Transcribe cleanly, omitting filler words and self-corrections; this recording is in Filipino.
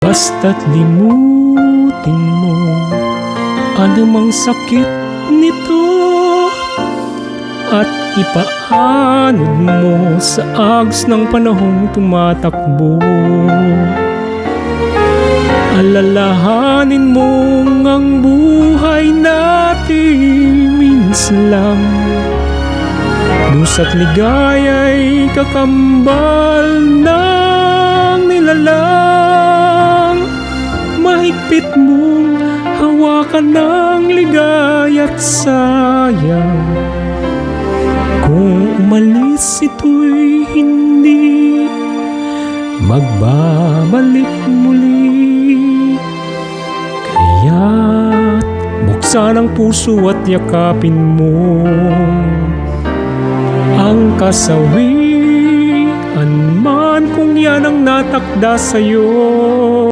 Basta't limutin mo anumang sakit nito at ipaanod mo sa agos ng panahong tumatakbo. Alalahanin mong ang buhay natin minsan lang, dusa't ligaya'y kakambal ng nilalang. Mahigpit mong hawakan ng ligaya't sayang kung umalis ito'y hindi magbabalik muli. Kaya't buksan ang puso at yakapin mo ang kasawian man kung yan ang natakda sa'yo.